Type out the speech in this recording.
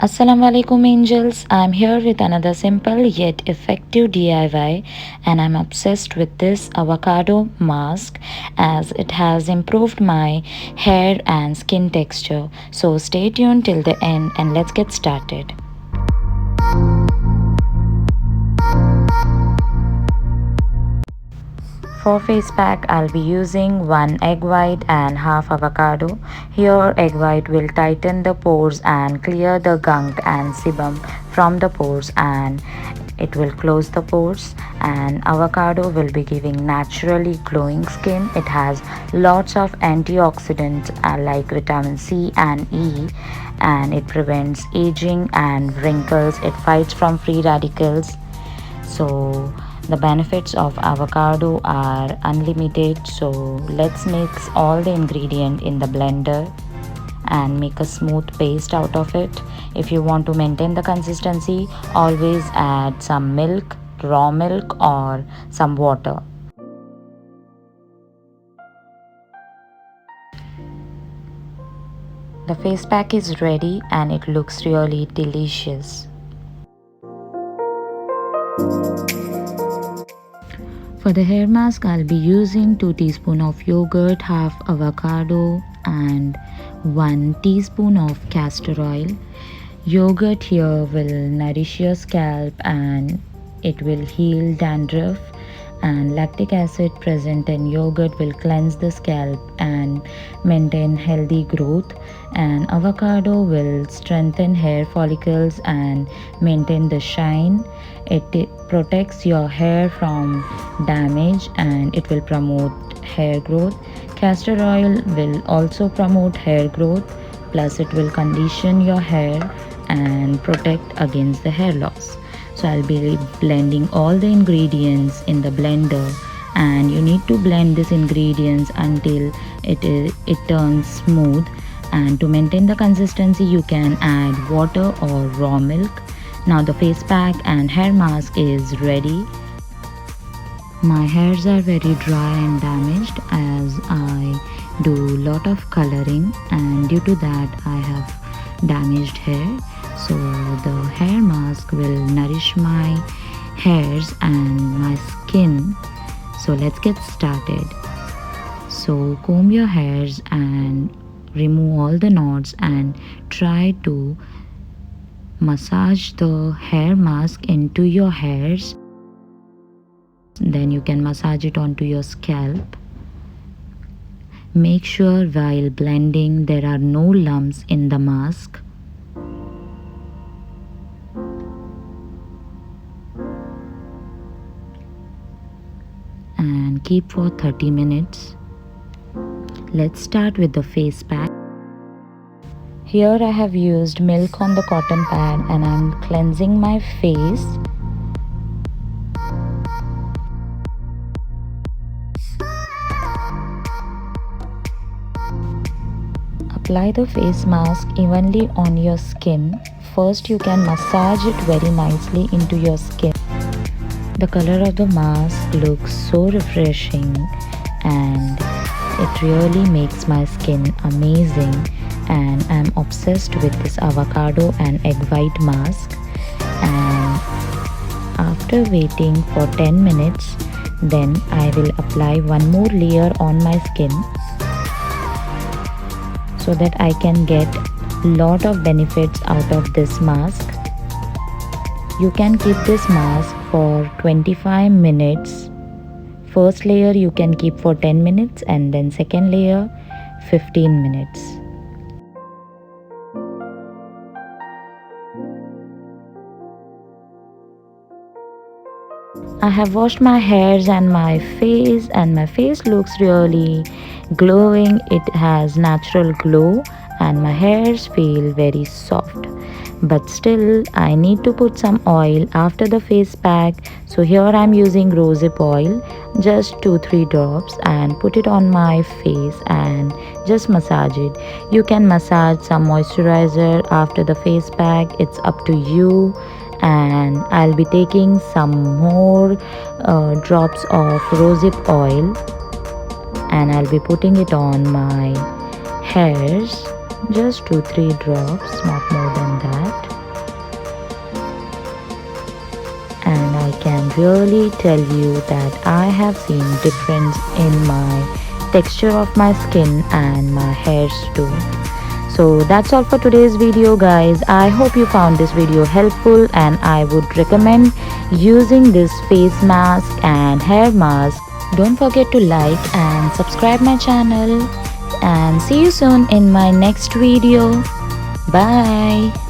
Assalamu alaikum angels. I'm here with another simple yet effective DIY, and I'm obsessed with this avocado mask as it has improved my hair and skin texture. So stay tuned till the end and let's get started. For face pack, I'll be using 1 egg white and half avocado. Here, egg white will tighten the pores and clear the gunk and sebum from the pores, and it will close the pores. And avocado will be giving naturally glowing skin. It has lots of antioxidants like vitamin C and E, and it prevents aging and wrinkles. It fights from free radicals. So the benefits of avocado are unlimited. So let's mix all the ingredient in the blender and make a smooth paste out of it. If you want to maintain the consistency, always add some milk, raw milk, or some water. The face pack is ready and it looks really delicious. For the hair mask, I'll be using 2 teaspoons of yogurt, half avocado, and 1 teaspoon of castor oil. Yogurt here will nourish your scalp and it will heal dandruff, and lactic acid present in yogurt will cleanse the scalp and maintain healthy growth, and avocado will strengthen hair follicles and maintain the shine. It protects your hair from damage and it will promote hair growth. Castor oil will also promote hair growth, plus it will condition your hair and protect against the hair loss. So I'll be blending all the ingredients in the blender, and you need to blend these ingredients until it turns smooth. And to maintain the consistency, you can add water or raw milk. Now the face pack and hair mask is ready. My hairs are very dry and damaged as I do lot of coloring, and due to that I have damaged hair. So the hair mask will nourish my hairs and my skin. So let's get started. So comb your hairs and remove all the knots and try to massage the hair mask into your hairs. Then you can massage it onto your scalp. Make sure while blending there are no lumps in the mask. And keep for 30 minutes. Let's start with the face pack. Here I have used milk on the cotton pad and I'm cleansing my face. Apply the face mask evenly on your skin. First you can massage it very nicely into your skin. The color of the mask looks so refreshing and it really makes my skin amazing, and I'm obsessed with this avocado and egg white mask. And after waiting for 10 minutes, then I will apply one more layer on my skin so that I can get lot of benefits out of this mask. You can keep this mask for 25 minutes. First layer you can keep for 10 minutes and then second layer 15 minutes. I have washed my hairs and my face looks really glowing. It has natural glow and my hairs feel very soft. But still I need to put some oil after the face pack. So here I am using rosehip oil, just 2-3 drops, and put it on my face and just massage it. You can massage some moisturizer after the face pack, it's up to you. And I'll be taking some more drops of rosehip oil and I'll be putting it on my hairs, just 2-3 drops, not more than that. can really tell you that I have seen difference in my texture of my skin and my hairs too. So that's all for today's video guys. I hope you found this video helpful, and I would recommend using this face mask and hair mask. Don't forget to like and subscribe my channel, and see you soon in my next video. Bye.